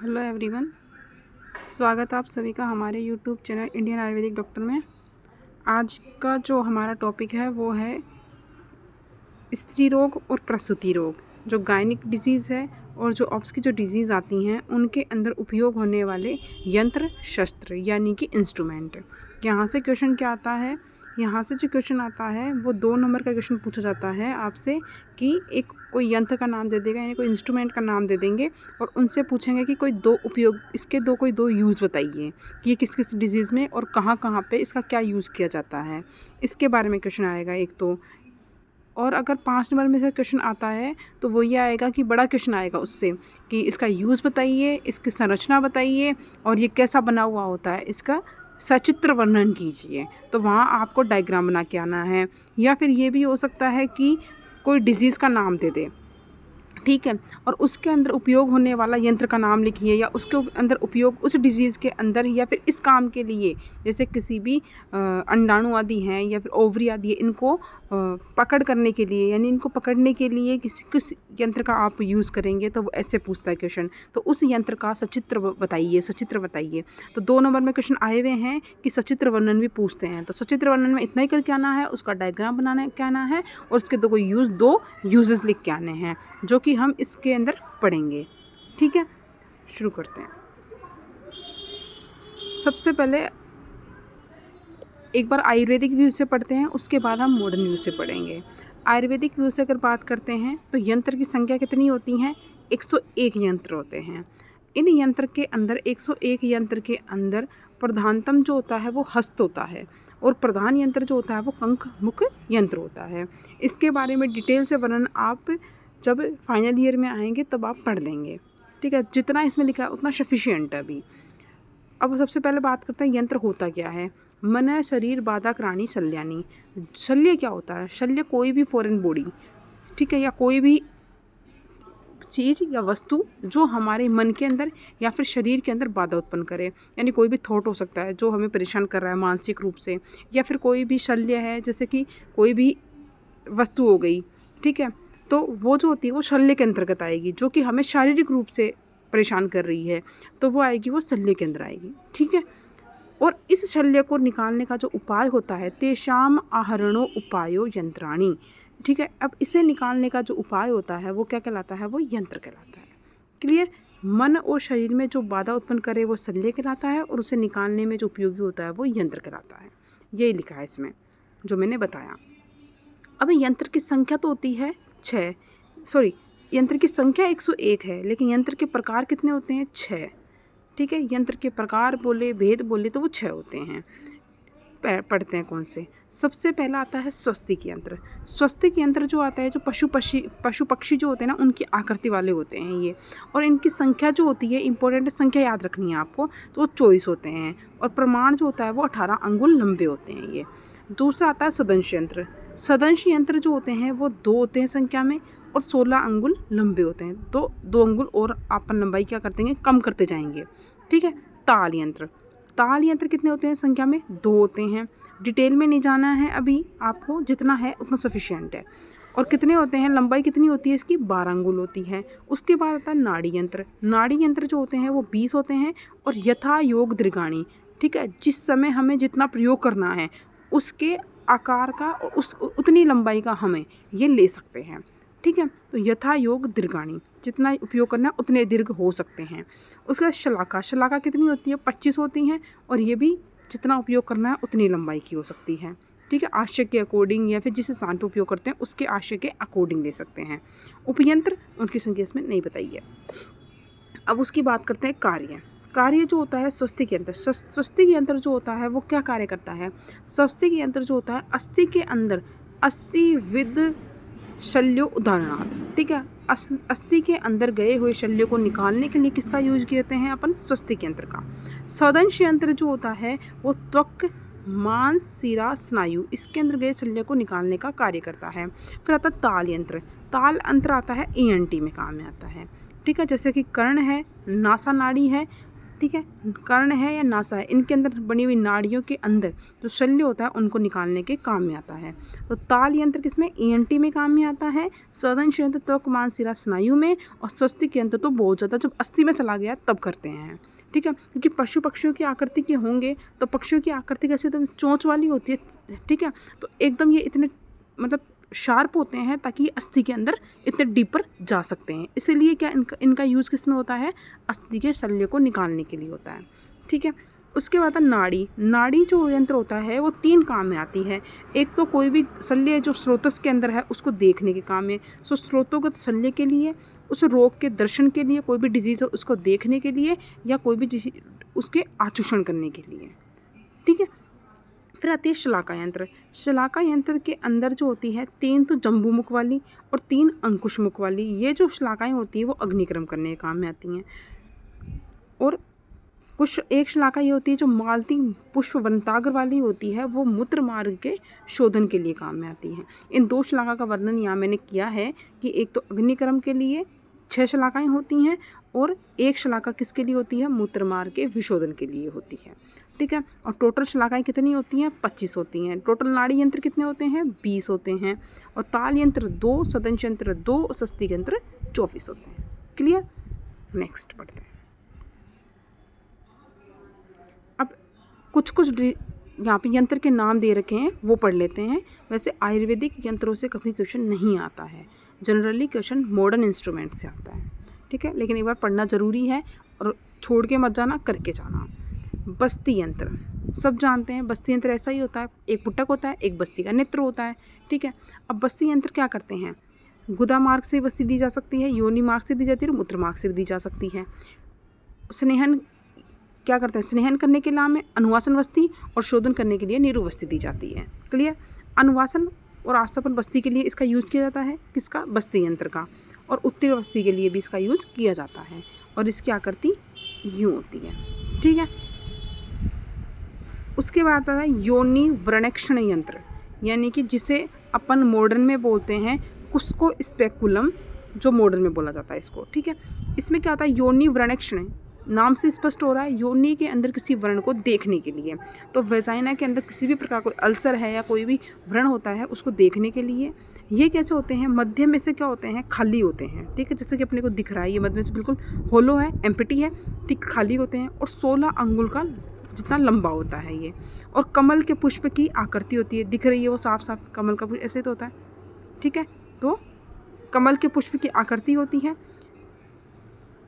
Hello everyone, स्वागत है आप सभी का हमारे YouTube channel Indian Ayurvedic doctor में। आज का जो हमारा टॉपिक है वो है स्त्री रोग और प्रसूति रोग, जो गायनिक डिजीज़ है और जो ऑप्स की जो डिजीज़ आती हैं उनके अंदर उपयोग होने वाले यंत्र शस्त्र यानी कि इंस्ट्रूमेंट। यहाँ से क्वेश्चन क्या आता है, यहाँ से जो क्वेश्चन आता है वो 2 नंबर का क्वेश्चन पूछा जाता है आपसे कि एक कोई यंत्र का नाम दे देगा यानी कोई इंस्ट्रूमेंट का नाम दे देंगे और उनसे पूछेंगे कि कोई 2 उपयोग, इसके कोई 2 यूज़ बताइए कि ये किस किस डिजीज़ में और कहाँ कहाँ पे इसका क्या यूज़ किया जाता है, इसके बारे में क्वेश्चन आएगा एक तो। और अगर 5 नंबर में से क्वेश्चन आता है तो वो ये आएगा कि बड़ा क्वेश्चन आएगा उससे कि इसका यूज़ बताइए, इसकी संरचना बताइए और ये कैसा बना हुआ होता है, इसका सचित्र वर्णन कीजिए। तो वहाँ आपको डायग्राम बना के आना है। या फिर ये भी हो सकता है कि कोई डिजीज़ का नाम दे दे, ठीक है, और उसके अंदर उपयोग होने वाला यंत्र का नाम लिखिए या उसके अंदर उपयोग उस डिजीज़ के अंदर या फिर इस काम के लिए, जैसे किसी भी अंडाणु आदि हैं या फिर ओवरी आदि है, इनको पकड़ करने के लिए यानी इनको पकड़ने के लिए किस यंत्र का आप यूज़ करेंगे, तो वो ऐसे पूछता है क्वेश्चन। तो उस यंत्र का सचित्र बताइए। तो 2 नंबर में क्वेश्चन आए हुए हैं कि सचित्र वर्णन भी पूछते हैं। तो सचित्र वर्णन में इतना ही करके आना है, उसका डायग्राम बनाने के आना है और उसके 2 यूजेस लिख के आने हैं जो कि हम इसके अंदर पढ़ेंगे। ठीक है, शुरू करते हैं। सबसे पहले एक बार आयुर्वेदिक व्यू से पढ़ते हैं, उसके बाद हम मॉडर्न व्यू से पढ़ेंगे। आयुर्वेदिक व्यू से अगर बात करते हैं तो यंत्र की संख्या कितनी होती हैं? 101 यंत्र होते हैं। इन यंत्र के अंदर 101 यंत्र के अंदर प्रधानतम जो होता है वो हस्त होता है और प्रधान यंत्र जो होता है वो कंक मुख यंत्र होता है। इसके बारे में डिटेल से वर्णन आप जब फाइनल ईयर में आएंगे तब आप पढ़ लेंगे। ठीक है, जितना इसमें लिखा है उतना सफिशिएंट है अभी। अब सबसे पहले बात करते हैं यंत्र होता क्या है। मन शरीर बाधक रानी शल्यानी। शल्य क्या होता है? शल्य कोई भी फॉरेन बॉडी, ठीक है, या कोई भी चीज़ या वस्तु जो हमारे मन के अंदर या फिर शरीर के अंदर बाधा उत्पन्न करे, यानी कोई भी थॉट हो सकता है जो हमें परेशान कर रहा है मानसिक रूप से, या फिर कोई भी शल्य है जैसे कि कोई भी वस्तु हो गई, ठीक है, तो वो जो होती है वो शल्य के अंतर्गत आएगी, जो कि हमें शारीरिक रूप से परेशान कर रही है तो वो आएगी, वो शल्य के अंदर आएगी। ठीक है, और इस शल्य को निकालने का जो उपाय होता है, तेषाम आहरणो उपायो यंत्राणी। ठीक है, अब इसे निकालने का जो उपाय होता है वो क्या कहलाता है? वो यंत्र कहलाता है। क्लियर? मन और शरीर में जो बाधा उत्पन्न करे वो शल्य कहलाता है और उसे निकालने में जो उपयोगी होता है वो यंत्र कहलाता है। यही लिखा है इसमें जो मैंने बताया। अब यंत्र की संख्या तो होती है 6, यंत्र की संख्या 101 है, लेकिन यंत्र के प्रकार कितने होते हैं? 6। ठीक है, यंत्र के प्रकार बोले, भेद बोले तो वो 6 होते हैं। पढ़ते हैं कौन से। सबसे पहला आता है स्वस्तिक यंत्र। स्वस्तिक यंत्र जो आता है, जो पशु पक्षी जो होते हैं ना, उनकी आकृति वाले होते हैं ये, और इनकी संख्या जो होती है, इंपॉर्टेंट संख्या याद रखनी है आपको, तो वो 24 होते हैं और प्रमाण जो होता है वो 18 अंगुल लंबे होते हैं ये। दूसरा आता है सदंश यंत्र। सदंश यंत्र जो होते हैं वो 2 होते हैं संख्या में और 16 अंगुल लंबे होते हैं। 2 अंगुल और अपन लंबाई क्या करते हैं? कम करते जाएंगे। ठीक है, ताल यंत्र। ताल यंत्र कितने होते हैं संख्या में? 2 होते हैं। डिटेल में नहीं जाना है अभी आपको, जितना है उतना सफिशिएंट है। और कितने होते हैं? लंबाई कितनी होती है इसकी? 12 अंगुल होती है। उसके बाद आता है नाड़ी यंत्र। नाड़ी यंत्र जो होते हैं वो 20 होते हैं और यथा योग दीर्घाणी। ठीक है, जिस समय हमें जितना प्रयोग करना है उसके आकार का और उस उतनी लंबाई का हमें ये ले सकते हैं। ठीक है, तो यथा योग दीर्घाणी, जितना उपयोग करना है उतने दीर्घ हो सकते हैं। उसके बाद शलाका। शलाका कितनी होती है? 25 होती हैं और ये भी जितना उपयोग करना है उतनी लंबाई की हो सकती है। ठीक है, आशय के अकॉर्डिंग या फिर जिस स्थान पर उपयोग करते हैं उसके आशय के अकॉर्डिंग ले सकते हैं। उपयंत्र, उनकी संख्या इसमें नहीं बताई है। अब उसकी बात करते हैं कार्य। कार्य जो होता है स्वस्तिक यंत्र। स्वस्तिक यंत्र जो होता है वो क्या कार्य करता है? स्वस्तिक यंत्र जो होता है अस्थि के अंदर अस्थिविद शल्यो उदाहरणार्थ। ठीक है, अस्थि के अंदर गए हुए शल्य को निकालने के लिए किसका यूज करते हैं अपन? स्वस्तिक यंत्र का। सदंश यंत्र जो होता है वो त्वक मांस सिरा स्नायु, इसके अंदर गए शल्य को निकालने का कार्य करता है। फिर आता है ताल यंत्र। ताल यंत्र आता है ENT में काम में आता है। ठीक है, जैसे कि कर्ण है, नासा नाड़ी है, ठीक है। कर्ण है या नासा है, इनके अंदर बनी हुई नाड़ियों के अंदर जो शल्य होता है उनको निकालने के काम में आता है। तो ताल यंत्र किसमें, ENT में काम में आता है। सदंश यंत्र त्वक मांसशिरा स्नायु में, और स्वस्तिक यंत्र तो बहुत ज़्यादा जब अस्थि में चला गया तब करते हैं, ठीक है। क्योंकि पशु पक्षियों की आकृति के होंगे तो पक्षियों की आकृति कैसी होती है, चोंच वाली होती है, ठीक है। तो एकदम ये इतने मतलब शार्प होते हैं ताकि अस्थि के अंदर इतने डीपर जा सकते हैं। इसीलिए क्या इनका यूज़ किस में होता है, अस्थि के शल्य को निकालने के लिए होता है, ठीक है। उसके बाद नाड़ी, नाड़ी जो यंत्र होता है वो 3 काम में आती है। एक तो कोई भी शल्य जो स्रोतस के अंदर है उसको देखने के काम में, सो स्रोतोगत शल्य के लिए, उस रोग के दर्शन के लिए, कोई भी डिजीज़ हो उसको देखने के लिए, या कोई भी उसके आचूषण करने के लिए, ठीक है। फिर आती है शलाका यंत्र। शलाका यंत्र के अंदर जो होती है 3 तो जम्बू मुख वाली और 3 अंकुश मुख वाली, ये जो शलाकाएँ होती हैं वो अग्निक्रम करने के काम में आती हैं। और कुछ एक शलाका ये होती है जो मालती पुष्प वनताग्र वाली होती है, वो मूत्र मार्ग के शोधन के लिए काम में आती है। इन 2 शलाका का वर्णन यहाँ मैंने किया है कि एक तो अग्निक्रम के लिए 6 शलाकाएँ होती हैं और एक शलाका किसके लिए होती है, मूत्र मार्ग के विशोधन के लिए होती है, ठीक है। और टोटल शलाकाएँ कितनी होती हैं, 25 होती हैं। टोटल नाड़ी यंत्र कितने होते हैं, 20 होते हैं। और ताल यंत्र 2, सदंश यंत्र 2, स्वस्तिक यंत्र 24 होते हैं। क्लियर। नेक्स्ट पढ़ते हैं। अब कुछ यहाँ पे यंत्र के नाम दे रखे हैं वो पढ़ लेते हैं। वैसे आयुर्वेदिक यंत्रों से कभी क्वेश्चन नहीं आता है, जनरली क्वेश्चन मॉडर्न इंस्ट्रूमेंट से आता है, ठीक है। लेकिन एक बार पढ़ना ज़रूरी है और छोड़ के मत जाना, करके जाना। बस्ती यंत्र सब जानते हैं, बस्ती यंत्र ऐसा ही होता है, एक पुटक होता है, एक बस्ती का नेत्र होता है, ठीक है। अब बस्ती यंत्र क्या करते हैं, गुदा मार्ग से बस्ती दी जा सकती है, योनि मार्ग से दी जाती है और मूत्र मार्ग से भी दी जा सकती है। स्नेहन क्या करते हैं, स्नेहन करने के नाम में अनुवासन बस्ती और शोधन करने के लिए नीरु बस्ती दी जाती है। क्लियर। अनुवासन और आस्थापन बस्ती के लिए इसका यूज किया जाता है, किसका, बस्ती यंत्र का। और उत्तीर्ण बस्ती के लिए भी इसका यूज किया जाता है और इसकी आकृति यूँ होती है, ठीक है। उसके बाद आता है योनि व्रणक्षण यंत्र, यानी कि जिसे अपन मॉडर्न में बोलते हैं कुस्को स्पेकुलम, जो मॉडर्न में बोला जाता है इसको, ठीक है। इसमें क्या होता है, योनि व्रणक्षण, नाम से स्पष्ट हो रहा है योनि के अंदर किसी व्रण को देखने के लिए। तो वेजाइना के अंदर किसी भी प्रकार कोई अल्सर है या कोई भी व्रण होता है उसको देखने के लिए। ये कैसे होते हैं, मध्य में से क्या होते हैं, खाली होते हैं, ठीक है। जैसे कि अपने को दिख रहा है ये मध्य में से बिल्कुल होलो है, एम्प्टी है, ठीक, खाली होते हैं। और 16 अंगुल का जितना लंबा होता है ये। और कमल के पुष्प की आकृति होती है, दिख रही है वो साफ साफ कमल का पुष्प ऐसे तो होता है, ठीक है। तो कमल के पुष्प की आकृति होती है।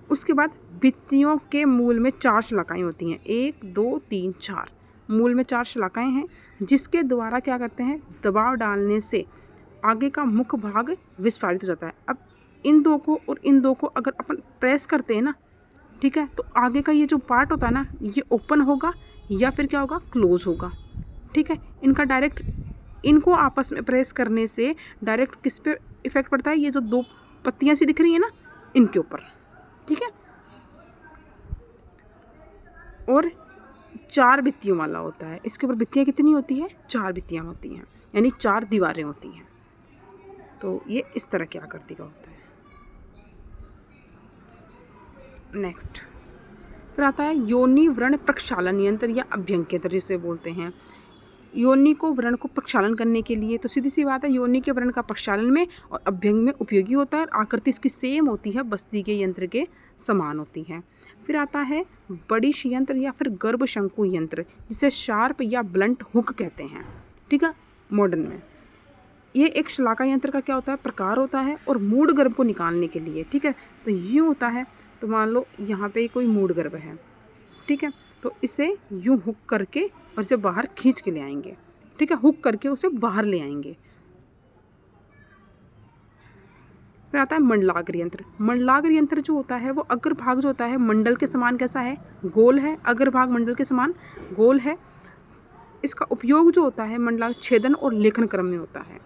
उसके बाद भित्तियों के मूल में 4 शलाकाएँ होती हैं, 1 2 3 4, मूल में 4 शलाकाएँ हैं, जिसके द्वारा क्या करते हैं, दबाव डालने से आगे का मुख्य भाग विस्फारित हो जाता है। अब इन 2 को और इन 2 को अगर अपन प्रेस करते हैं ना, ठीक है, तो आगे का ये जो पार्ट होता है ना, ये ओपन होगा या फिर क्या होगा, क्लोज होगा, ठीक है। इनका डायरेक्ट, इनको आपस में प्रेस करने से डायरेक्ट किस पे इफेक्ट पड़ता है, ये जो 2 पत्तियां सी दिख रही है ना, इनके ऊपर, ठीक है। और 4 भित्तियों वाला होता है, इसके ऊपर भित्तियाँ कितनी होती है, 4 भित्तियाँ होती हैं, यानी 4 दीवारें होती हैं। तो ये इस तरह की आकृति का होता है। नेक्स्ट फिर आता है योनि व्रण प्रक्षालन यंत्र या अभ्यंग यंत्र जिसे बोलते हैं। योनि को व्रण को प्रक्षालन करने के लिए, तो सीधी सी बात है योनि के व्रण का प्रक्षालन में और अभ्यंग में उपयोगी होता है। आकृति इसकी सेम होती है, बस्ती के यंत्र के समान होती है। फिर आता है बड़िश यंत्र या फिर गर्भ शंकु यंत्र, जिसे शार्प या ब्लंट हुक कहते हैं, ठीक है, मॉडर्न में। ये एक शलाका यंत्र का क्या होता है, प्रकार होता है और मूढ़ गर्भ को निकालने के लिए, ठीक है। तो यूँ होता है, तो मान लो यहाँ पे कोई मूढ़ गर्भ है, ठीक है, तो इसे यूँ हुक करके और इसे बाहर खींच के ले आएंगे, ठीक है, हुक करके उसे बाहर ले आएंगे। फिर आता है मंडलाग्र यंत्र। मंडलाग्र यंत्र जो होता है वो अग्रभाग जो होता है मंडल के समान कैसा है, गोल है, अग्रभाग मंडल के समान गोल है। इसका उपयोग जो होता है मंडलाग्र छेदन और लेखन क्रम में होता है,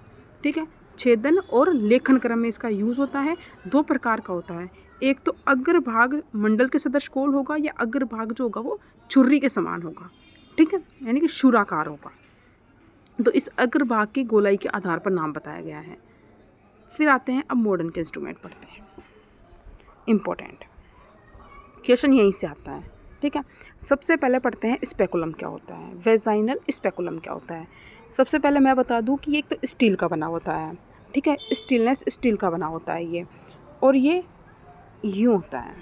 ठीक है, छेदन और लेखन क्रम में इसका यूज होता है। 2 प्रकार का होता है, एक तो अग्रभाग मंडल के सदृश गोल होगा या अग्रभाग जो होगा वो छुर्री के समान होगा, ठीक है, यानी कि शूराकार होगा। तो इस अग्रभाग की गोलाई के आधार पर नाम बताया गया है। फिर आते हैं अब मॉडर्न के इंस्ट्रूमेंट पढ़ते हैं। इम्पोर्टेंट क्वेश्चन यहीं से आता है, ठीक है। सबसे पहले पढ़ते हैं स्पेकुलम क्या होता है, वेजाइनल स्पेकुलम क्या होता है। सबसे पहले मैं बता दूं कि एक तो स्टील का बना होता है, ठीक है, स्टेनलेस स्टील का बना होता है ये, और ये यूँ होता है।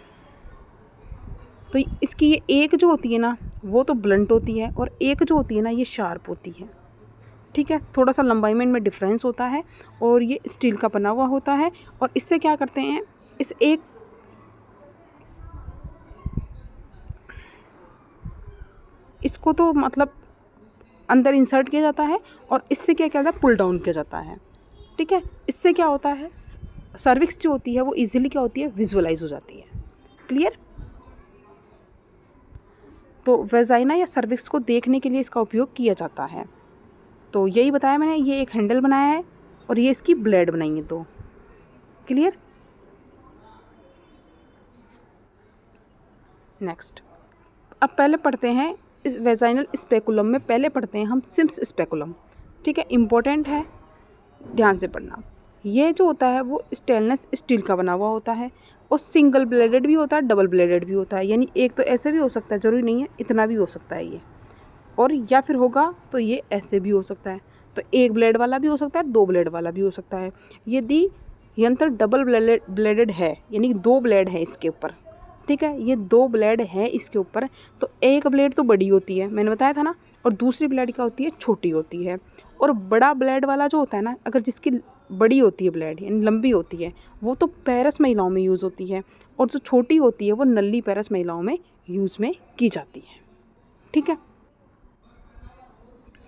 तो इसकी ये एक जो होती है ना वो तो ब्लंट होती है, और एक जो होती है ना ये शार्प होती है, ठीक है। थोड़ा सा लंबाई में इनमें डिफरेंस होता है, और ये स्टील का बना हुआ होता है। और इससे क्या करते हैं, इस एक इसको तो मतलब अंदर इंसर्ट किया जाता है, और इससे क्या किया जाता है, पुल डाउन किया जाता है, ठीक है। इससे क्या होता है, सर्विक्स जो होती है वो इजीली क्या होती है, विजुअलाइज हो जाती है। क्लियर। तो वेजाइना या सर्विक्स को देखने के लिए इसका उपयोग किया जाता है। तो यही बताया मैंने, ये एक हैंडल बनाया है और ये इसकी ब्लेड बनाई है दो। क्लियर। नेक्स्ट, अब पहले पढ़ते हैं इस वेजाइनल स्पेकुलम में, पहले पढ़ते हैं हम सिम्स स्पेकुलम, ठीक है, इम्पोर्टेंट है, ध्यान से पढ़ना। ये जो होता है वो स्टेनलेस स्टील का बना हुआ होता है, और सिंगल ब्लेडेड भी होता है, डबल ब्लेडेड भी होता है, यानी एक तो ऐसे भी हो सकता है, ज़रूरी नहीं है इतना भी हो सकता है ये, और या फिर होगा तो ये ऐसे भी हो सकता है। तो एक ब्लेड वाला भी हो सकता है, दो ब्लेड वाला भी हो सकता है। यदि यंत्र डबल ब्लेडेड है, यानी दो ब्लेड है इसके ऊपर, ठीक है, ये दो ब्लेड है इसके ऊपर, तो एक ब्लेड तो बड़ी होती है, मैंने बताया था ना, और दूसरी ब्लेड क्या होती है, छोटी होती है। और बड़ा ब्लेड वाला जो होता है ना, अगर जिसकी बड़ी होती है ब्लेड, यानी लंबी होती है, वो तो पैरस महिलाओं में यूज़ होती है, और जो छोटी होती है वो नल्ली पैरस महिलाओं में यूज़ में की जाती है, ठीक है।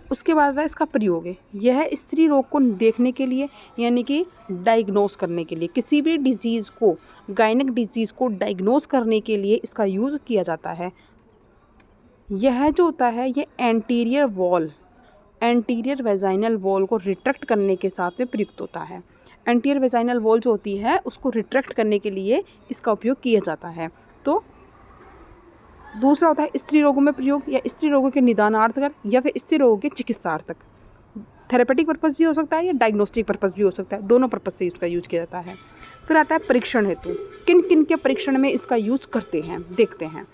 उसके बाद है इसका प्रयोग है, यह स्त्री रोग को देखने के लिए, यानी कि डायग्नोस करने के लिए, किसी भी डिजीज़ को, गायनिक डिजीज़ को डायग्नोस करने के लिए इसका यूज़ किया जाता है। यह जो होता है ये एंटीरियर वेजाइनल वॉल को रिट्रैक्ट करने के साथ में प्रयुक्त होता है। एंटीरियर वेजाइनल वॉल जो होती है उसको रिट्रैक्ट करने के लिए इसका उपयोग किया जाता है। तो दूसरा होता है स्त्री रोगों में प्रयोग, या स्त्री रोगों के निदानार्थक, या फिर स्त्री रोगों के चिकित्सार्थक। थेरेपेटिक पर्पस भी हो सकता है या डायग्नोस्टिक पर्पस भी हो सकता है, दोनों पर्पस से इसका यूज किया जाता है। फिर आता है परीक्षण हेतु, किन किन के परीक्षण में इसका यूज करते हैं, देखते हैं।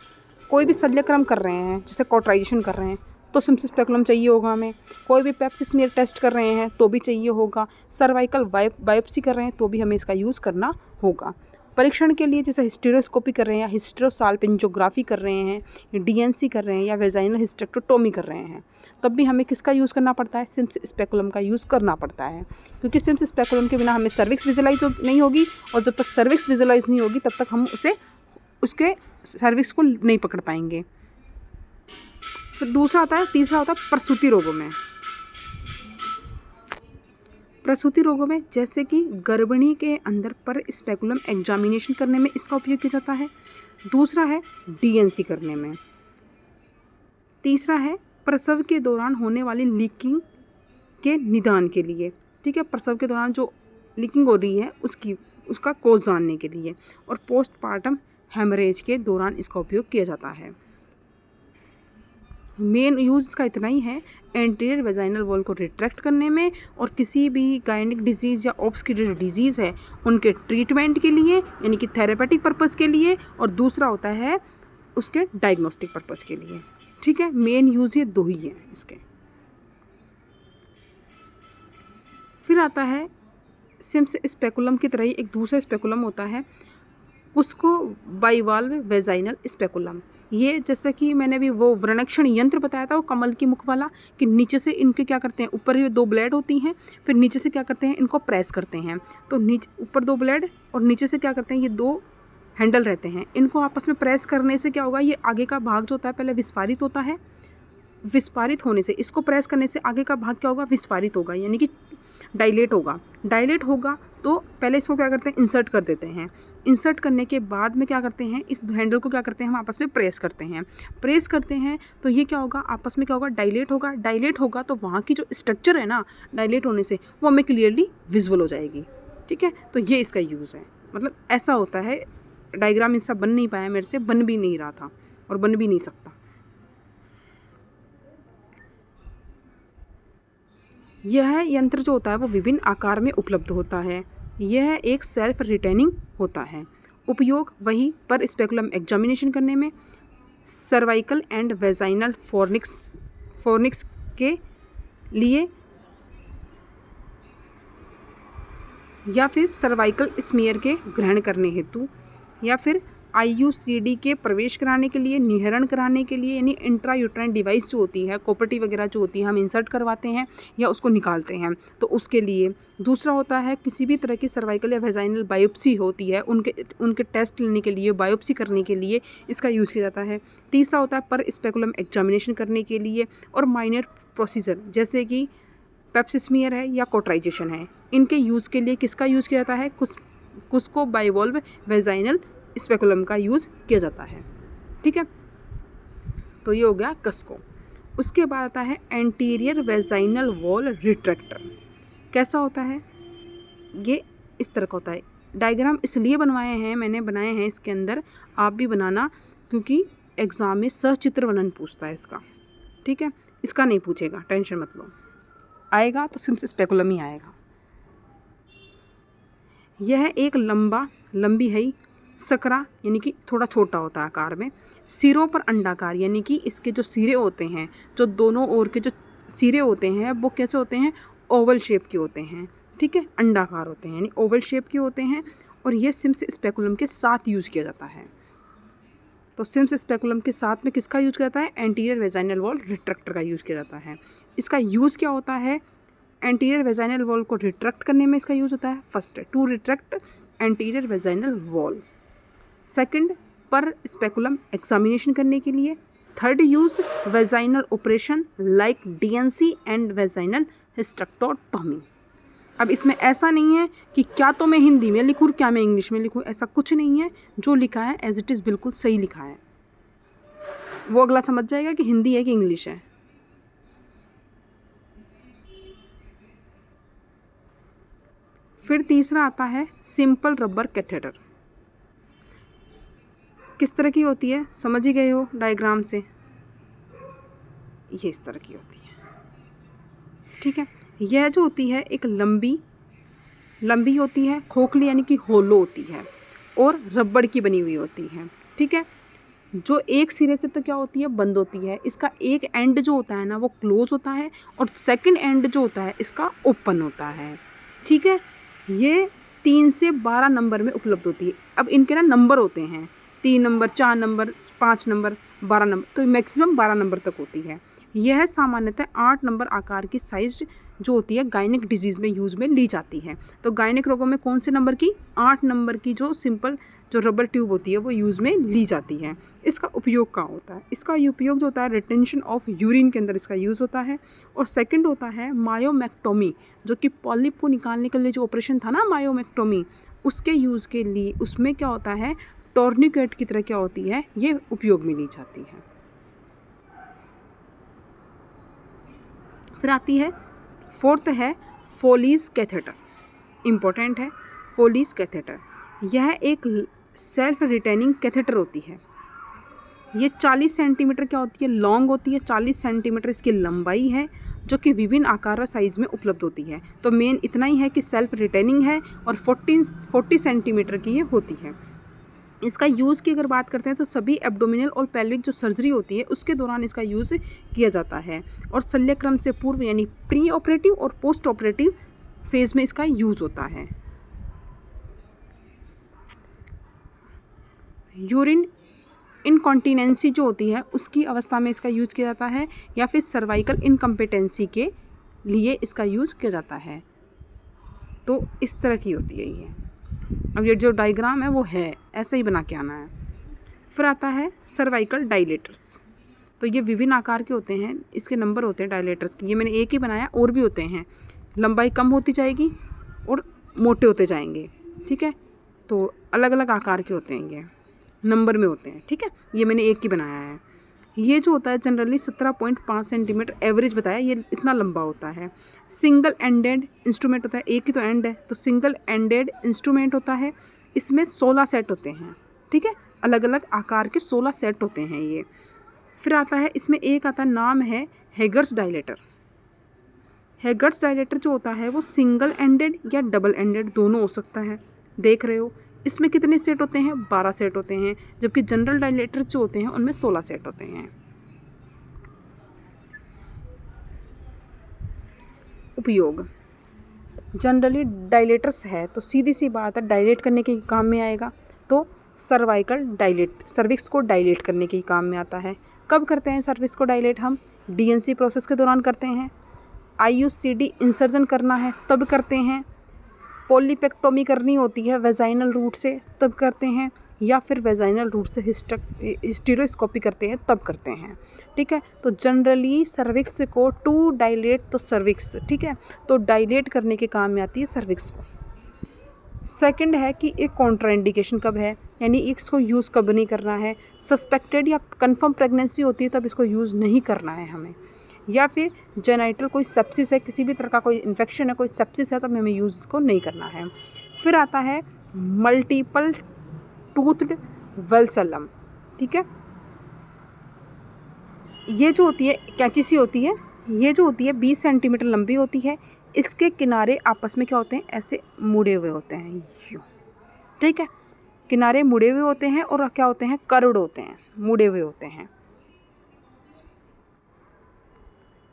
कोई भी शल्यक्रम कर रहे हैं, जैसे कॉटराइजेशन कर रहे हैं, तो सिम्स स्पेकुलम चाहिए होगा हमें। कोई भी पेप्सी स्मीयर टेस्ट कर रहे हैं तो भी चाहिए होगा। सर्वाइकल बायोप्सी कर रहे हैं तो भी हमें इसका यूज़ करना होगा। परीक्षण के लिए जैसे हिस्टेरोस्कोपी कर रहे हैं, या हिस्टेरोसाल्पिंजोग्राफी कर रहे हैं, या डीएनसी कर रहे हैं, या वेजाइनल हिस्टेक्टोटोमी कर रहे हैं, तब भी हमें किसका यूज़ करना पड़ता है, सिम्स स्पेकुलम का यूज़ करना पड़ता है। क्योंकि सिम्स स्पेकुलम के बिना हमें सर्विक्स विजुलाइज नहीं होगी, और जब तक सर्विक्स विजुलाइज नहीं होगी तब तक हम उसके सर्विक्स को नहीं पकड़ पाएंगे। फिर तीसरा होता है प्रसूति रोगों में। प्रसूति रोगों में जैसे कि गर्भिणी के अंदर पर स्पेकुलम एग्जामिनेशन करने में इसका उपयोग किया जाता है। दूसरा है डीएनसी करने में। तीसरा है प्रसव के दौरान होने वाली लीकिंग के निदान के लिए, ठीक है, प्रसव के दौरान जो लीकिंग हो रही है उसका कोज जानने के लिए। और पोस्टपार्टम हेमरेज के दौरान इसका उपयोग किया जाता है। मेन यूज़ इसका इतना ही है, एंटीरियर वेजाइनल वॉल को रिट्रैक्ट करने में, और किसी भी गायनिक डिजीज़ या ओप्स की जो डिजीज़ है उनके ट्रीटमेंट के लिए, यानी कि थेरेपेटिक पर्पस के लिए, और दूसरा होता है उसके डायग्नोस्टिक पर्पस के लिए, ठीक है। मेन यूज़ ये दो ही हैं इसके। फिर आता है सिम्स स्पेकुलम की तरह ही एक दूसरा स्पेकुलम होता है, उसको बाइवाल्व वेजाइनल स्पेकुलम। ये जैसे कि मैंने भी वो व्रणक्षण यंत्र बताया था, वो कमल की मुख वाला, कि नीचे से इनके क्या करते हैं, ऊपर ये दो ब्लेड होती हैं, फिर नीचे से क्या करते हैं, इनको प्रेस करते हैं, तो नीचे ऊपर दो ब्लेड और नीचे से क्या करते हैं, ये दो हैंडल रहते हैं, इनको आपस में प्रेस करने से क्या होगा, ये आगे का भाग जो होता है पहले विस्फारित होता है, विस्फारित होने से, इसको प्रेस करने से आगे का भाग क्या होगा, विस्फारित होगा, यानी कि डायलेट होगा। तो पहले इसको क्या करते हैं, इंसर्ट कर देते हैं। इंसर्ट करने के बाद में क्या करते हैं, इस हैंडल को क्या करते हैं, हम आपस में प्रेस करते हैं। तो ये क्या होगा, आपस में क्या होगा, डायलेट होगा। तो वहाँ की जो स्ट्रक्चर है ना, डायलेट होने से वो हमें क्लियरली विजुअल हो जाएगी, ठीक है। तो ये इसका यूज़ है, मतलब ऐसा होता है। डायग्राम इसका बन नहीं पाया मेरे से, बन भी नहीं रहा था और बन भी नहीं सकता। यह यंत्र जो होता है वो विभिन्न आकार में उपलब्ध होता है। यह एक सेल्फ रिटेनिंग होता है। उपयोग वही पर स्पेकुलम एग्जामिनेशन करने में, सर्वाइकल एंड वेजाइनल फोर्निक्स के लिए, या फिर सर्वाइकल स्मीयर के ग्रहण करने हेतु, या फिर IUCD के प्रवेश कराने के लिए, निहरण कराने के लिए, यानी इंट्रायूट्राइन डिवाइस जो होती है, कोपर्टी वगैरह जो होती है, हम इंसर्ट करवाते हैं या उसको निकालते हैं, तो उसके लिए। दूसरा होता है किसी भी तरह की सर्वाइकल या वेजाइनल बायोप्सी होती है, उनके टेस्ट लेने के लिए, बायोप्सी करने के लिए इसका यूज़ किया जाता है। तीसरा होता है पर स्पेकुलम एग्जामिनेशन करने के लिए, और माइनर प्रोसीजर जैसे कि पेप्सिस्मीयर है या कोटराइजेशन है, इनके यूज़ के लिए किसका यूज़ किया जाता है? कुस्को बाइवॉल्व वेजाइनल स्पेकुलम का यूज़ किया जाता है। ठीक है, तो ये हो गया कस्को। उसके बाद आता है एंटीरियर वेजाइनल वॉल रिट्रैक्टर। कैसा होता है? ये इस तरह का होता है। डायग्राम इसलिए मैंने बनाए हैं इसके अंदर, आप भी बनाना, क्योंकि एग्ज़ाम में सचित्र वर्णन पूछता है इसका। ठीक है, इसका नहीं पूछेगा, टेंशन मत लो, आएगा तो सिर्फ स्पेकुलम ही आएगा। यह एक लंबी है सकरा, यानी कि थोड़ा छोटा होता है आकार में, सिरों पर अंडाकार, यानी कि इसके जो सिरे होते हैं, जो दोनों ओर के जो सिरे होते हैं वो कैसे होते हैं? ओवल शेप के होते हैं। ठीक है, अंडाकार होते हैं, यानी ओवल शेप के होते हैं, और ये सिम्स स्पेकुलम के साथ यूज़ किया जाता है। तो सिम्स स्पेकुलम के साथ में किसका यूज़ किया जाता है? एंटीरियर वेजाइनल वॉल रिट्रैक्टर का यूज़ किया जाता है। इसका यूज़ क्या होता है? एंटीरियर वेजाइनल वॉल को रिट्रैक्ट करने में इसका यूज़ होता है। First, to retract anterior vaginal wall. Second, पर स्पेकुलम एग्जामिनेशन करने के लिए। Third use, vaginal operation like DNC and vaginal hysterectomy. अब इसमें ऐसा नहीं है कि क्या तो मैं हिंदी में लिखूँ क्या मैं इंग्लिश में लिखूँ, ऐसा कुछ नहीं है। जो लिखा है एज इट इज़ बिल्कुल सही लिखा है, वो अगला समझ जाएगा कि हिंदी है कि इंग्लिश है। फिर तीसरा आता है सिंपल रबर कैथेटर। किस तरह की होती है? समझ ही गए हो डायग्राम से, ये इस तरह की होती है। ठीक है, यह जो होती है एक लंबी होती है, खोखली यानी कि होलो होती है, और रबड़ की बनी हुई होती है। ठीक है, जो एक सिरे से तो क्या होती है? बंद होती है। इसका एक एंड जो होता है ना वो क्लोज होता है, और सेकंड एंड जो होता है इसका ओपन होता है। ठीक है, ये 3 से 12 नंबर में उपलब्ध होती है। अब इनके ना नंबर होते हैं, 3 नंबर, 4 नंबर, 5 नंबर, 12 नंबर, तो मैक्सिमम 12 नंबर तक होती है। यह सामान्यतः 8 नंबर आकार की साइज जो होती है गायनिक डिजीज़ में यूज़ में ली जाती है। तो गायनिक रोगों में कौन से नंबर की? 8 नंबर की जो सिंपल जो रबर ट्यूब होती है वो यूज़ में ली जाती है। इसका उपयोग क्या होता है? इसका उपयोग जो होता है रिटेंशन ऑफ यूरिन के अंदर इसका यूज़ होता है। और सेकंड होता है मायोमेक्टोमी, जो कि पॉलिप को निकालने के लिए जो ऑपरेशन था ना मायोमेक्टोमी, उसके यूज़ के लिए उसमें क्या होता है? टॉर्निकेट की तरह क्या होती है? ये उपयोग में ली जाती है। फिर आती है फोर्थ है फोलीज कैथेटर। इम्पोर्टेंट है फोलीज कैथेटर। यह एक सेल्फ रिटेनिंग कैथेटर होती है। ये 40 सेंटीमीटर क्या होती है? लॉन्ग होती है। 40 सेंटीमीटर इसकी लंबाई है, जो कि विभिन्न आकार और साइज़ में उपलब्ध होती है। तो मेन इतना ही है कि सेल्फ रिटेनिंग है, और 40 सेंटीमीटर की ये होती है। इसका यूज़ की अगर बात करते हैं तो सभी एब्डोमिनल और पेल्विक जो सर्जरी होती है उसके दौरान इसका यूज़ किया जाता है, और शल्यक्रम से पूर्व यानी प्री ऑपरेटिव और पोस्ट ऑपरेटिव फेज में इसका यूज़ होता है। यूरिन इनकॉन्टिनेंसी जो होती है उसकी अवस्था में इसका यूज़ किया जाता है, या फिर सर्वाइकल इनकम्पिटेंसी के लिए इसका यूज़ किया जाता है। तो इस तरह की होती है ये। अब ये जो डायग्राम है वो है ऐसे ही बना के आना है। फिर आता है सर्वाइकल डायलेटर्स। तो ये विभिन्न आकार के होते हैं, इसके नंबर होते हैं डायलेटर्स के। ये मैंने एक ही बनाया, और भी होते हैं। लंबाई कम होती जाएगी और मोटे होते जाएंगे। ठीक है, तो अलग अलग आकार के होते हैं, ये नंबर में होते हैं। ठीक है, ये मैंने एक ही बनाया है। ये जो होता है जनरली 17.5 सेंटीमीटर एवरेज बताया, ये इतना लंबा होता है। सिंगल एंडेड इंस्ट्रूमेंट होता है, एक ही तो एंड है, तो सिंगल एंडेड इंस्ट्रूमेंट होता है। इसमें 16 सेट होते हैं। ठीक है, अलग अलग आकार के 16 सेट होते हैं ये। फिर आता है इसमें एक आता है, नाम है हेगर्स डायलेटर। हेगर्स डायलेटर जो होता है वो सिंगल एंडेड या डबल एंडेड दोनों हो सकता है। देख रहे हो इसमें कितने सेट होते हैं? 12 सेट होते हैं, जबकि जनरल डायलेटर जो होते हैं उनमें 16 सेट होते हैं। उपयोग, जनरली डायलेटर्स है तो सीधी सी बात है डायलेट करने के काम में आएगा, तो सर्वाइकल डायलेट सर्विक्स को डायलेट करने के काम में आता है। कब करते हैं सर्विक्स को डायलेट? हम डीएनसी प्रोसेस के दौरान करते हैं, आईयूसीडी इंसर्जन करना है तब करते हैं, पॉलीपेक्टोमी करनी होती है वेजाइनल रूट से तब करते हैं, या फिर वेजाइनल रूट से हिस्टेरोस्कोपी करते हैं तब करते हैं। ठीक है, तो जनरली सर्विक्स को टू डायलेट तो सर्विक्स, ठीक है, तो डायलेट करने के काम में आती है सर्विक्स को। सेकंड है कि एक कॉन्ट्राइंडिकेशन कब है, यानी इसको यूज़ कब नहीं करना है। सस्पेक्टेड या कंफर्म प्रेगनेंसी होती है तब इसको यूज़ नहीं करना है हमें, या फिर जेनाइटल कोई सेप्सिस है, किसी भी तरह का कोई इन्फेक्शन है, कोई सेप्सिस है तब हमें यूज़ इसको नहीं करना है। फिर आता है मल्टीपल टूथड वेलसेलम। ठीक है, ये जो होती है कैंची सी होती है, ये जो होती है 20 सेंटीमीटर लंबी होती है, इसके किनारे आपस में क्या होते हैं? ऐसे मुड़े हुए होते हैं यूँ। ठीक है, किनारे मुड़े हुए होते हैं और क्या होते हैं? कर्व्ड होते हैं, मुड़े हुए होते हैं।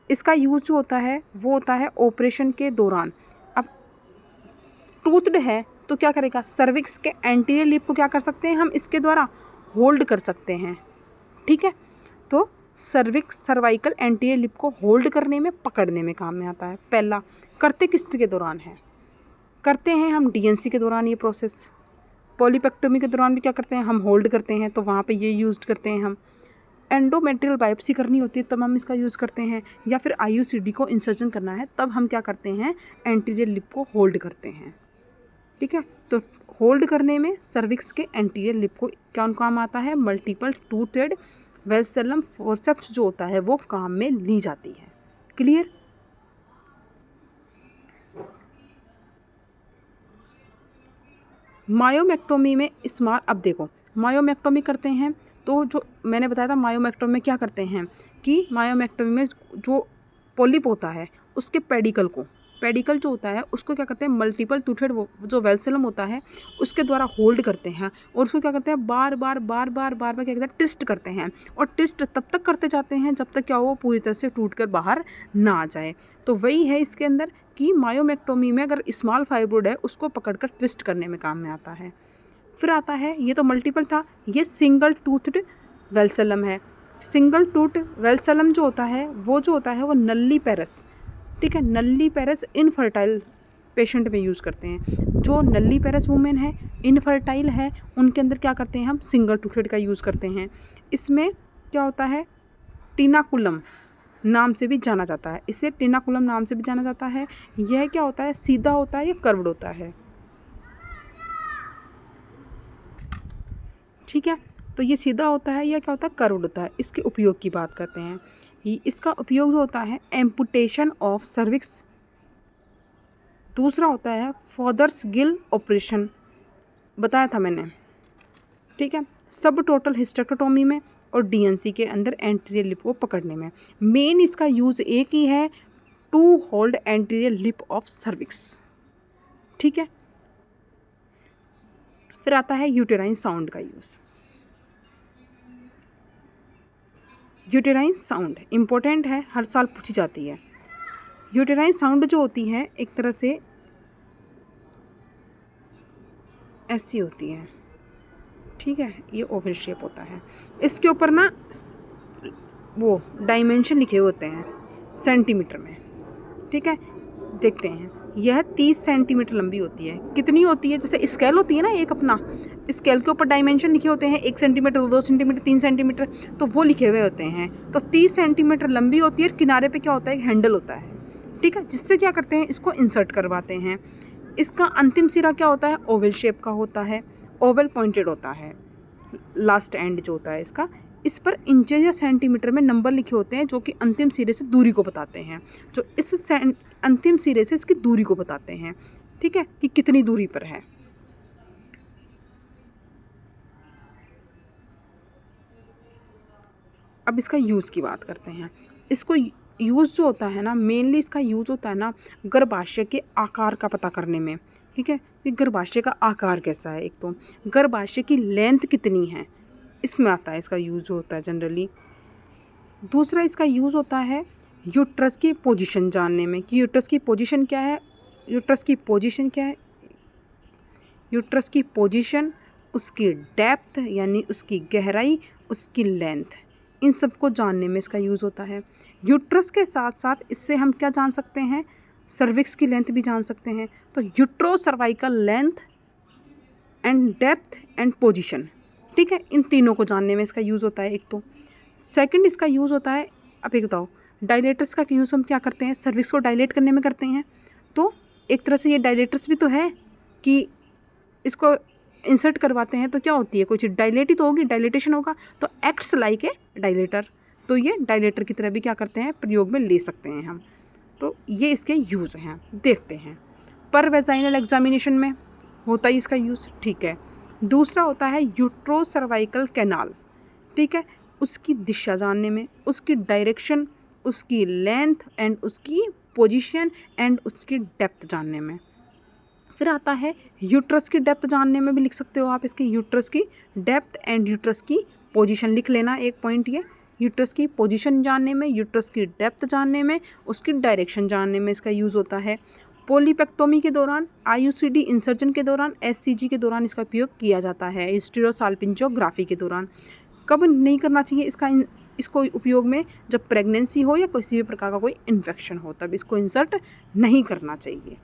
इसका यूज जो होता है वो होता है ऑपरेशन के दौरान। अब टूथड है तो क्या करेगा? सर्विक्स के एंटीरियर लिप को क्या कर सकते हैं हम? इसके द्वारा होल्ड कर सकते हैं। ठीक है, तो सर्वाइकल एंटीरियर लिप को होल्ड करने में, पकड़ने में काम में आता है। पहला करते किसके दौरान है? करते हैं हम डीएनसी के दौरान ये प्रोसेस। पॉलीपेक्टोमी के दौरान भी क्या करते हैं? हम होल्ड करते हैं, तो वहाँ पे ये यूज करते हैं हम। एंडोमेट्रियल बायोप्सी करनी होती है तब हम इसका यूज़ करते हैं, या फिर आईयूसीडी को इंसर्जन करना है तब हम क्या करते हैं? एंटीरियर लिप को होल्ड करते हैं। ठीक है, तो होल्ड करने में सर्विक्स के एंटीरियर लिप को क्या काम आता है? मल्टीपल टूथेड वेलसेलम फोर्सेप्स जो होता है वो काम में ली जाती है। क्लियर? मायोमेक्टोमी में स्मॉल, अब देखो मायोमेक्टोमी करते हैं तो जो मैंने बताया था मायोमेक्टोमी में क्या करते हैं कि मायोमेक्टोमी में जो पोलिप होता है उसके पेडिकल जो होता है उसको क्या करते हैं? मल्टीपल टूथेड जो वेलसेलम होता है उसके द्वारा होल्ड करते हैं, और उसको क्या करते हैं? बार बार क्या कहते हैं? ट्विस्ट करते हैं, और ट्विस्ट तब तक करते जाते हैं जब तक क्या वो पूरी तरह से टूट कर बाहर ना आ जाए। तो वही है इसके अंदर कि मायोमेक्टोमी में अगर स्मॉल फाइब्रोइड है उसको पकड़कर ट्विस्ट करने में काम में आता है। फिर आता है, ये तो मल्टीपल था, ये सिंगल टूथड वेलसेलम है। सिंगल टूथ वेलसेलम जो होता है वो नल्ली पेरस, ठीक है, नल्ली पेरस इनफर्टाइल पेशेंट में यूज़ करते हैं। जो नल्ली पेरस वुमेन है, इनफर्टाइल है, उनके अंदर क्या करते हैं? हम सिंगल टूथेड का यूज़ करते हैं। इसमें क्या होता है? टिनाकुलम नाम से भी जाना जाता है, इसे टिनाकुलम नाम से भी जाना जाता है। यह क्या होता है? सीधा होता है या कर्व्ड होता है? ठीक है, तो ये सीधा होता है या क्या होता है? कर्व्ड होता है। इसके उपयोग की बात करते हैं। इसका उपयोग जो होता है एम्पुटेशन ऑफ सर्विक्स, दूसरा होता है फॉदर्स गिल ऑपरेशन, बताया था मैंने। ठीक है, सब टोटल हिस्टेक्टोमी में और डीएनसी के अंदर एंटीरियर लिप को पकड़ने में। मेन इसका यूज़ एक ही है, to hold anterior lip of cervix. ठीक है, फिर आता है यूटेराइन साउंड का यूज़। यूटेराइन साउंड इम्पोर्टेंट है, हर साल पूछी जाती है। यूटेराइन साउंड जो होती है एक तरह से ऐसी होती है, ठीक है, ये ओवल शेप होता है। इसके ऊपर ना वो डायमेंशन लिखे होते हैं सेंटीमीटर में। ठीक है, देखते हैं, यह 30 सेंटीमीटर लंबी होती है। कितनी होती है? जैसे स्केल होती है ना एक अपना, स्केल के ऊपर डायमेंशन लिखे होते हैं, 1 सेंटीमीटर, 2 सेंटीमीटर, 3 सेंटीमीटर, तो वो लिखे हुए होते हैं। तो 30 सेंटीमीटर लंबी होती है, और किनारे पे क्या होता है? एक हैंडल होता है। ठीक है, जिससे क्या करते हैं? इसको इंसर्ट करवाते हैं। इसका अंतिम सिरा क्या होता है? ओवल शेप का होता है, ओवल पॉइंटेड होता है, लास्ट एंड जो होता है इसका। इस पर इंचेज या सेंटीमीटर में नंबर लिखे होते हैं जो कि अंतिम सिरे से दूरी को बताते हैं, जो इस अंतिम सिरे से इसकी दूरी को बताते हैं। ठीक है, कि कितनी दूरी पर है। अब इसका यूज़ की बात करते हैं। इसको यूज़ जो होता है ना, मेनली इसका यूज़ होता है ना गर्भाशय के आकार का पता करने में, ठीक है, कि गर्भाशय का आकार कैसा है, एक तो गर्भाशय की लेंथ कितनी है, इसमें आता है इसका यूज़ होता है जनरली। दूसरा इसका यूज़ होता है यूट्रस की पोजीशन जानने में, कि यूट्रस की पोजीशन क्या है, यूट्रस की पोजीशन क्या है, यूट्रस की पोजीशन, उसकी डेप्थ यानी उसकी गहराई, उसकी लेंथ, इन सबको जानने में इसका यूज़ होता है। यूट्रस के साथ साथ इससे हम क्या जान सकते हैं, सर्विक्स की लेंथ भी जान सकते हैं। तो utero cervical length and depth and position, ठीक है, इन तीनों को जानने में इसका यूज़ होता है एक तो। सेकंड इसका यूज़ होता है, अब एक बताओ, डायलेटर्स का यूज़ हम क्या करते हैं, सर्विक्स को डायलेट करने में करते हैं। तो एक तरह से ये डायलेटर्स भी तो है कि इसको इंसर्ट करवाते हैं तो क्या होती है, कोई चीज़ डायलेट ही तो होगी, डायलेटेशन होगा, तो एक्ट्स लाइक ए डायलेटर। तो ये डायलेटर की तरह भी क्या करते हैं, प्रयोग में ले सकते हैं हम। तो ये इसके यूज़ हैं, देखते हैं। पर वेजाइनल एग्जामिनेशन में होता ही इसका यूज़, ठीक है। दूसरा होता है यूट्रो सर्वाइकल कैनाल, ठीक है, उसकी दिशा जानने में, उसकी डायरेक्शन, उसकी लेंथ एंड उसकी पोजीशन एंड उसकी डेप्थ जानने में। फिर आता है यूट्रस की डेप्थ जानने में भी लिख सकते हो आप इसकी, यूट्रस की डेप्थ एंड यूट्रस की पोजीशन लिख लेना एक पॉइंट ये, यूट्रस की पोजीशन जानने में, यूट्रस की डेप्थ जानने में, उसकी डायरेक्शन जानने में इसका यूज़ होता है। पोलीपेक्टोमी के दौरान, आईयूसीडी इंसर्जन के दौरान, एससीजी के दौरान इसका उपयोग किया जाता है। हिस्टेरोसाल्पिंजोग्राफी के दौरान कब नहीं करना चाहिए इसको उपयोग में, जब प्रेगनेंसी हो या किसी भी प्रकार का कोई इन्फेक्शन हो, तब इसको इंसर्ट नहीं करना चाहिए।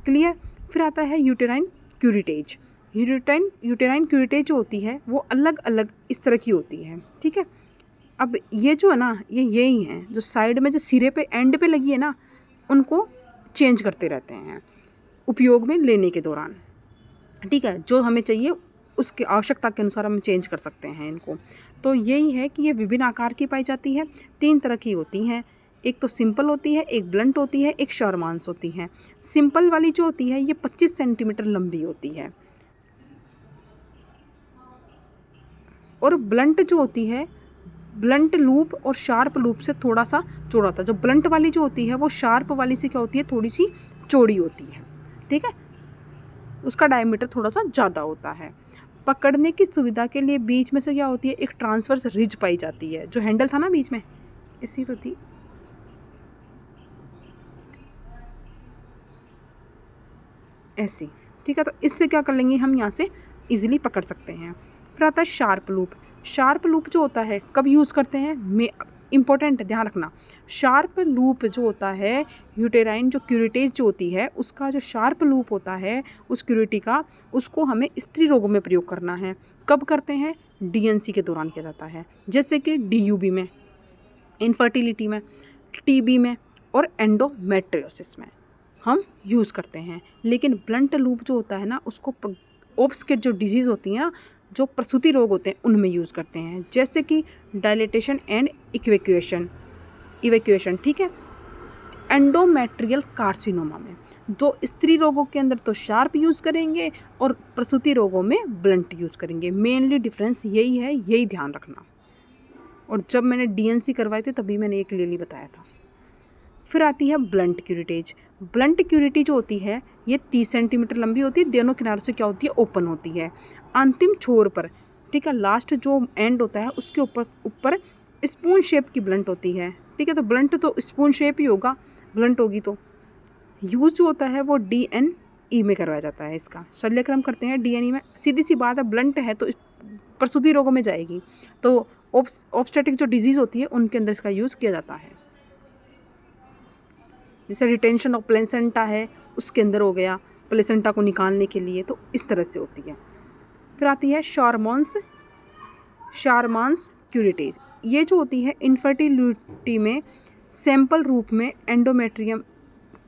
क्लियर। फिर आता है यूटेराइन क्यूरिटेज। यूटेराइन क्यूरिटेज जो होती है वो अलग अलग इस तरह की होती है, ठीक है। अब ये जो है ना, ये यही है जो साइड में जो सिरे पे एंड पे लगी है ना, उनको चेंज करते रहते हैं उपयोग में लेने के दौरान, ठीक है। जो हमें चाहिए उसकी आवश्यकता के अनुसार हम चेंज कर सकते हैं इनको। तो यही है कि ये विभिन्न आकार की पाई जाती है, 3 तरह की होती हैं, एक तो सिंपल होती है, एक ब्लंट होती है, एक शॉर्मांस होती है। सिंपल वाली जो होती है ये 25 सेंटीमीटर लंबी होती है, और ब्लंट जो होती है, ब्लंट लूप और शार्प लूप से थोड़ा सा चौड़ा होता है। जो ब्लंट वाली जो होती है वो शार्प वाली से क्या होती है, थोड़ी सी चौड़ी होती है, ठीक है, उसका डायमीटर थोड़ा सा ज़्यादा होता है। पकड़ने की सुविधा के लिए बीच में से क्या होती है, एक ट्रांसवर्स रिज पाई जाती है। जो हैंडल था ना बीच में, इसी तो थी, ऐसी, ठीक है। तो इससे क्या कर लेंगे हम, यहाँ से इजीली पकड़ सकते हैं। फिर आता है शार्प लूप। शार्प लूप जो होता है कब यूज़ करते हैं, इम्पोर्टेंट ध्यान रखना, शार्प लूप जो होता है, यूटेराइन जो क्यूरिटेज जो होती है उसका जो शार्प लूप होता है उस क्यूरिटी का, उसको हमें स्त्री रोगों में प्रयोग करना है। कब करते हैं, डीएनसी के दौरान किया जाता है, जैसे कि डीयूबी में, इनफर्टिलिटी में, टीबी में और एंडोमेट्रियोसिस में हम यूज़ करते हैं। लेकिन ब्लंट लूप जो होता है ना, उसको ओब्स जो डिजीज़ होती है ना, जो प्रसूति रोग होते हैं उनमें यूज़ करते हैं, जैसे कि डायलेटेशन एंड इवैक्यूएशन, ठीक है। एंडोमेट्रियल कार्सिनोमा में, दो स्त्री रोगों के अंदर तो शार्प यूज़ करेंगे और प्रसूति रोगों में ब्लंट यूज़ करेंगे। मेनली डिफरेंस यही है, यही ध्यान रखना। और जब मैंने डीएनसी करवाए थे तभी मैंने ये क्लियरली बताया था। फिर आती है ब्लंट क्यूरिटेज। ब्लंट क्यूरिटी जो होती है ये 30 सेंटीमीटर लंबी होती है, दोनों किनारों से क्या होती है, ओपन होती है। अंतिम छोर पर, ठीक है, लास्ट जो एंड होता है उसके ऊपर स्पून शेप की ब्लंट होती है, ठीक है। तो ब्लंट तो स्पून शेप ही होगा, ब्लंट होगी तो। यूज जो होता है वो DNE में करवाया जाता है, इसका शल्यक्रम करते हैं DNE में। सीधी सी बात है, ब्लंट है तो प्रसूति रोगों में जाएगी, तो ऑब्स्टेटिक जो डिजीज़ होती है उनके अंदर इसका यूज़ किया जाता है। जैसे रिटेंशन ऑफ प्लेसेंटा है, उसके अंदर हो गया प्लेसेंटा को निकालने के लिए, तो इस तरह से होती है। फिर आती है शॉर्मांस क्यूरिटेज। ये जो होती है इनफर्टिलिटी में सैंपल रूप में एंडोमेट्रियम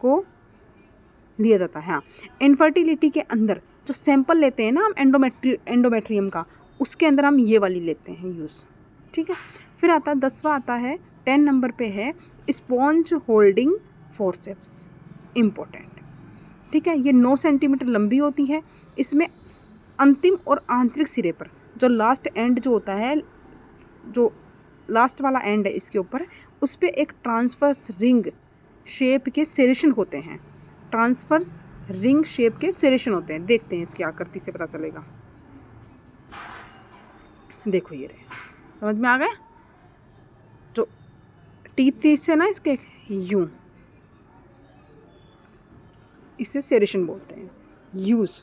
को लिया जाता है। हाँ, इनफर्टिलिटी के अंदर जो सैंपल लेते हैं ना हम एंडोमेट्रियम का, उसके अंदर हम ये वाली लेते हैं यूज़, ठीक है। फिर आता है 10वां आता है, 10 नंबर पे है स्पॉन्ज होल्डिंग फोर्सेप्स, इम्पोर्टेंट, ठीक है। ये 9 सेंटीमीटर लंबी होती है। इसमें अंतिम और आंतरिक सिरे पर जो लास्ट एंड जो होता है, जो लास्ट वाला एंड है इसके ऊपर, उस पर एक ट्रांसवर्स रिंग शेप के सेरेशन होते हैं। ट्रांसवर्स रिंग शेप के सेरेशन होते हैं। देखते हैं इसकी आकृति से पता चलेगा। देखो ये रहे, समझ में आ गया। जो टीथ से ना इसके यूं, इसे सेरेशन बोलते हैं। यूज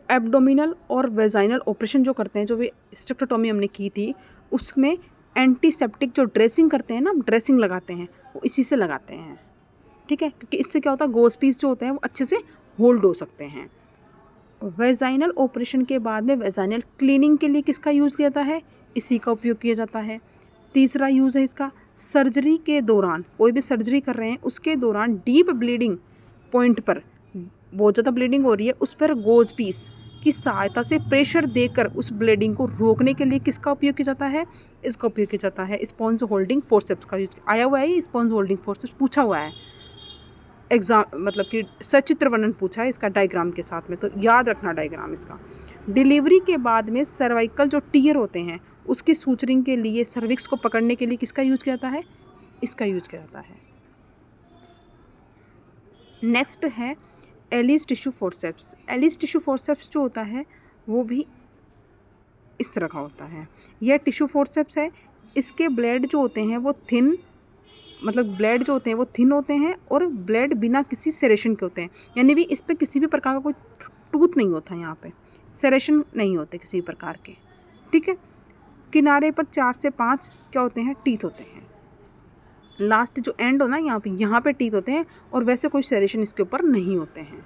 एब्डोमिनल और वेजाइनल ऑपरेशन जो करते हैं, जो भी हिस्टेक्टोटॉमी हमने की थी, उसमें एंटीसेप्टिक जो ड्रेसिंग करते हैं ना, ड्रेसिंग लगाते हैं, वो इसी से लगाते हैं। ठीक है, क्योंकि इससे क्या होता है, गोज पीस जो होते हैं वो अच्छे से होल्ड हो सकते हैं। वेजाइनल ऑपरेशन के बाद में वेजाइनल क्लीनिंग के लिए किसका यूज़ लिया जाता है, इसी का उपयोग किया जाता है। तीसरा यूज़ है इसका सर्जरी के दौरान, कोई भी सर्जरी कर रहे हैं उसके दौरान डीप ब्लीडिंग पॉइंट पर, बहुत ज़्यादा ब्लीडिंग हो रही है, उस पर गोज पीस की सहायता से प्रेशर देकर उस ब्लीडिंग को रोकने के लिए किसका उपयोग किया जाता है, इसका उपयोग किया जाता है। स्पॉन्ज होल्डिंग फोर्सेप्स का यूज आया हुआ है, स्पॉन्ज होल्डिंग फोर्सेप्स पूछा हुआ है एग्जाम, मतलब कि सचित्र वर्णन पूछा है इसका डायग्राम के साथ में, तो याद रखना डायग्राम इसका। डिलीवरी के बाद में सर्वाइकल जो टीयर होते हैं उसकी सूचरिंग के लिए, सर्विक्स को पकड़ने के लिए किसका यूज किया जाता है, इसका यूज किया जाता है। नेक्स्ट है Allis tissue forceps. Allis tissue forceps जो होता है वो भी इस तरह का होता है। यह टिश्यू फोर्सेप्स है, इसके ब्लेड जो होते हैं वो थिन, मतलब ब्लेड जो होते हैं वो थिन होते हैं और ब्लेड बिना किसी सेरेशन के होते हैं, यानी भी इस पर किसी भी प्रकार का कोई टूथ नहीं होता, यहाँ पे सेरेशन नहीं होते किसी प्रकार के। ठीक है, किनारे पर 4 से 5 क्या होते हैं, टीथ होते हैं। लास्ट जो एंड हो ना यहाँ पे टीथ होते हैं और वैसे कोई सेरेशन इसके ऊपर नहीं होते हैं।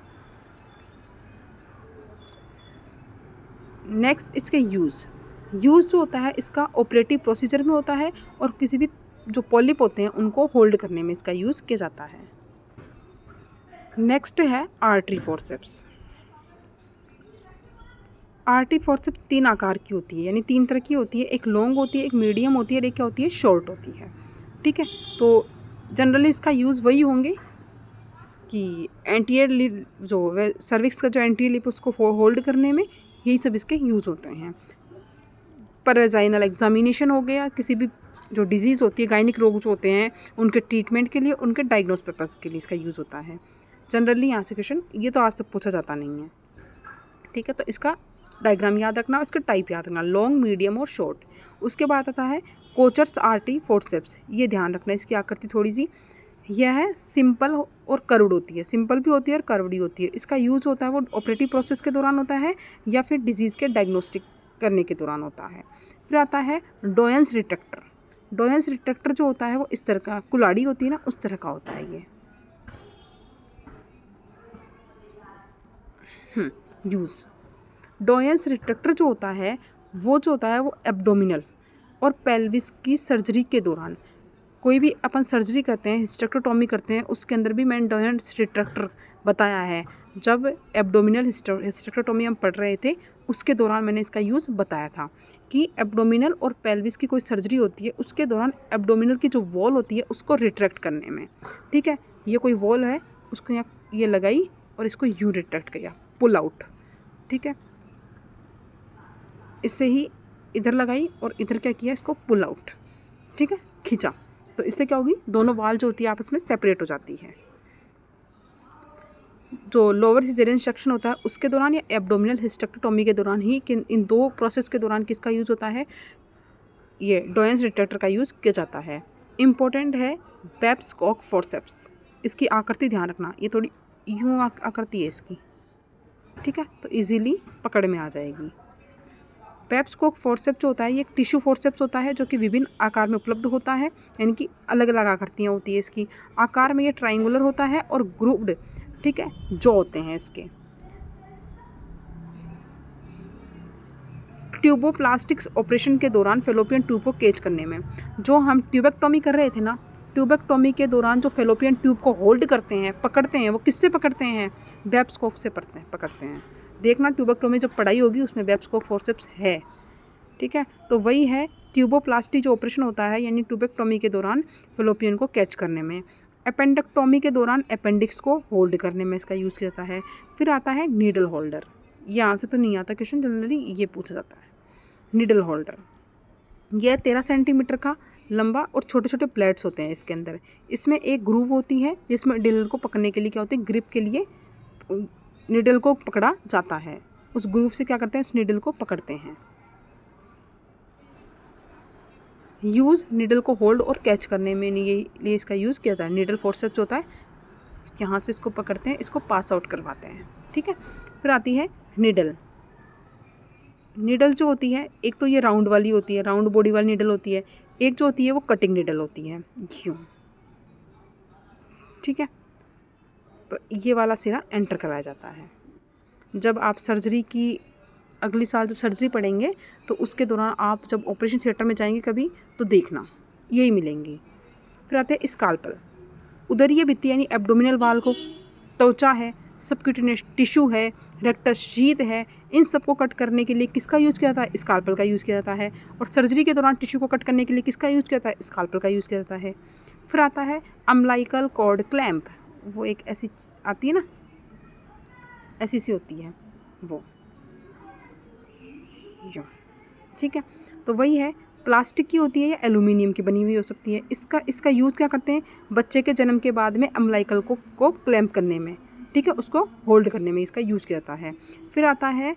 नेक्स्ट इसके यूज़ जो होता है इसका ऑपरेटिव प्रोसीजर में होता है और किसी भी जो पॉलिप होते हैं उनको होल्ड करने में इसका यूज़ किया जाता है। नेक्स्ट है आर्टरी फोर्सेप्स। आर्टरी फोर्सेप्स 3 आकार की होती है, यानी 3 तरह की होती है। एक लॉन्ग होती है, एक मीडियम होती है और एक क्या होती है, शॉर्ट होती है। ठीक है, तो जनरली इसका यूज़ वही होंगे कि एंटीरियर लिप, जो सर्विक्स का जो एंटीरियर लिप उसको होल्ड करने में, यही सब इसके यूज़ होते हैं। पर वेजाइनल एग्जामिनेशन हो गया, किसी भी जो डिजीज़ होती है, गायनिक रोग जो होते हैं उनके ट्रीटमेंट के लिए, उनके डायग्नोस पर्पज़ के लिए इसका यूज़ होता है। जनरली यहाँ से क्वेश्चन ये तो आज तक पूछा जाता नहीं है। ठीक है, तो इसका डायग्राम याद रखना, उसके टाइप याद रखना, लॉन्ग, मीडियम और शॉर्ट। उसके बाद आता है कोचर्स आर्टरी फोर्सेप्स, ये ध्यान रखना, इसकी आकृति थोड़ी सी यह है सिंपल और कर्व्ड होती है, सिंपल भी होती है और कर्व्ड भी होती है। इसका यूज़ होता है वो ऑपरेटिव प्रोसेस के दौरान होता है या फिर डिजीज़ के डायग्नोस्टिक करने के दौरान होता है। फिर आता है डोयंस रिट्रैक्टर। डोयंस रिट्रैक्टर जो होता है वो इस तरह का, कुल्हाड़ी होती है ना, उस तरह का होता है ये। यूज़ डोयंस रिट्रैक्टर जो होता है वो एब्डोमिनल और पेल्विस की सर्जरी के दौरान, कोई भी अपन सर्जरी करते हैं, हिस्टेक्टोटॉमी करते हैं, उसके अंदर भी मैंने डोयंस रिट्रैक्टर बताया है। जब एब्डोमिनल हिस्टेक्टोटॉमी हम पढ़ रहे थे उसके दौरान मैंने इसका यूज़ बताया था कि एब्डोमिनल और पेल्विस की कोई सर्जरी होती है, उसके दौरान एब्डोमिनल की जो वॉल होती है उसको रिट्रैक्ट करने में। ठीक है, ये कोई वॉल है, उसको यहाँ ये लगाई और इसको यू रिट्रैक्ट किया, पुल आउट। ठीक है, इससे ही इधर लगाई और इधर क्या किया, इसको पुल आउट। ठीक है, खींचा, तो इससे क्या होगी, दोनों वाल जो होती है आपस में सेपरेट हो जाती है। जो लोअर सिजेरियन सेक्शन होता है उसके दौरान या एब्डोमिनल हिस्टेक्टोटॉमी के दौरान ही, इन दो प्रोसेस के दौरान किसका यूज़ होता है, ये डोयंस रिट्रैक्टर का यूज़ किया जाता है। इम्पोर्टेंट है बेब्सकॉक फोर्सेप्स, इसकी आकृति ध्यान रखना, ये थोड़ी यूँ आकृति है इसकी। ठीक है, तो इजीली पकड़ में आ जाएगी। बेब्सकॉक फोर्सेप्स जो होता है ये एक टिश्यू फोर्सेप्स होता है जो कि विभिन्न आकार में उपलब्ध होता है, यानी कि अलग अलग आकृतियाँ होती है इसकी। आकार में ये ट्राइंगुलर होता है और ग्रुप्ड, ठीक है, जो होते हैं इसके। ट्यूबोप्लास्टिक्स ऑपरेशन के दौरान फेलोपियन ट्यूब को कैच करने में, जो हम ट्यूबेक्टोमी कर रहे थे ना, ट्यूबेक्टोमी के दौरान जो फेलोपियन ट्यूब को होल्ड करते हैं, पकड़ते हैं, वो किससे पकड़ते हैं, बेब्सकॉक से पकड़ते हैं। देखना ट्यूबेक्टोमी जब पढ़ाई होगी उसमें बेब्सकॉक फोर्सेप्स है। ठीक है, तो वही है ट्यूबोप्लास्टी जो ऑपरेशन होता है, यानी ट्यूबेक्टोमी के दौरान फेलोपियन को कैच करने में। एपेंडेक्टोमी के दौरान अपेंडिक्स को होल्ड करने में इसका यूज़ किया जाता है। फिर आता है नीडल होल्डर, यहाँ से तो नहीं आता क्वेश्चन, जनरली ये पूछा जाता है। नीडल होल्डर, यह 13 सेंटीमीटर का लंबा और छोटे छोटे प्लेट्स होते हैं इसके अंदर। इसमें एक ग्रूव होती है जिसमें निडल को पकड़ने के लिए क्या होती है, ग्रिप के लिए निडल को पकड़ा जाता है। उस ग्रूव से क्या करते हैं, उस निडल को पकड़ते हैं। यूज़ निडल को होल्ड और कैच करने में लिए इसका यूज़ किया जाता है। निडल फोर्सेप्स होता है, यहाँ से इसको पकड़ते हैं, इसको पास आउट करवाते हैं। ठीक है, फिर आती है निडल। निडल जो होती है, एक तो ये राउंड वाली होती है, राउंड बॉडी वाली निडल होती है। एक जो होती है वो कटिंग निडल होती है, यूँ। ठीक है, तो ये वाला सिरा एंटर कराया जाता है। जब आप सर्जरी की अगली साल जब सर्जरी पढ़ेंगे तो उसके दौरान आप जब ऑपरेशन थिएटर में जाएंगे कभी तो देखना यही मिलेंगी। फिर आते हैं स्काल्पल। उदरीय भित्ति यानी एब्डोमिनल वाल को, त्वचा है, सबक्यूटेनियस टिश्यू है, रेक्टस शीथ है, इन सबको कट करने के लिए किसका यूज़ किया जाता है, स्काल्पल का यूज़ किया जाता है। और सर्जरी के दौरान टिश्यू को कट करने के लिए किसका यूज़ किया जाता है, स्काल्पल का यूज़ किया जाता है। फिर आता है अम्बिलिकल कॉर्ड क्लैंप। वो एक ऐसी आती है ना, ऐसी सी होती है वो, ठीक है। तो वही है, प्लास्टिक की होती है या एल्यूमिनियम की बनी हुई हो सकती है। इसका यूज़ क्या करते हैं, बच्चे के जन्म के बाद में अम्बिलिकल को क्लैंप करने में, ठीक है, उसको होल्ड करने में इसका यूज़ किया जाता है। फिर आता है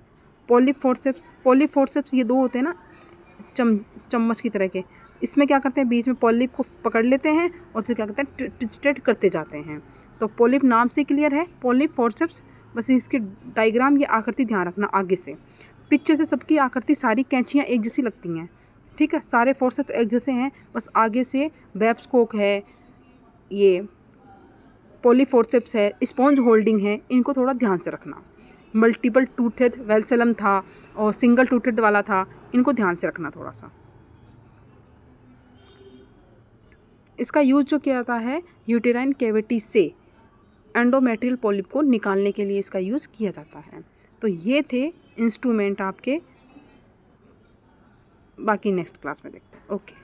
पॉलिप फोर्सेप्स। पॉलिप फोर्सेप्स ये दो होते हैं ना चम्मच की तरह के। इसमें क्या करते हैं, बीच में पॉलिप को पकड़ लेते हैं और उसे क्या करते हैं, ट्विस्टेड करते जाते हैं। तो पॉलिप नाम से क्लियर है, पॉलिप फोर्सेप्स। बस इसकी डायग्राम या आकृति ध्यान रखना आगे से। पीछे से सबकी आकृति, सारी कैंचियाँ एक जैसी लगती हैं, ठीक है, सारे फोर्सेप्स एक जैसे हैं, बस आगे से बेब्सकोक है, ये पॉलीफोर्सेप्स है, स्पॉन्ज होल्डिंग है, इनको थोड़ा ध्यान से रखना। मल्टीपल टूथेड वेलसेलम था और सिंगल टूथेड वाला था, इनको ध्यान से रखना थोड़ा सा। इसका यूज जो किया जाता है यूटेराइन कैविटी से एंडोमेट्रियल पॉलिप को निकालने के लिए इसका यूज़ किया जाता है। तो ये थे इंस्ट्रूमेंट आपके, बाकी नेक्स्ट क्लास में देखते हैं। ओके।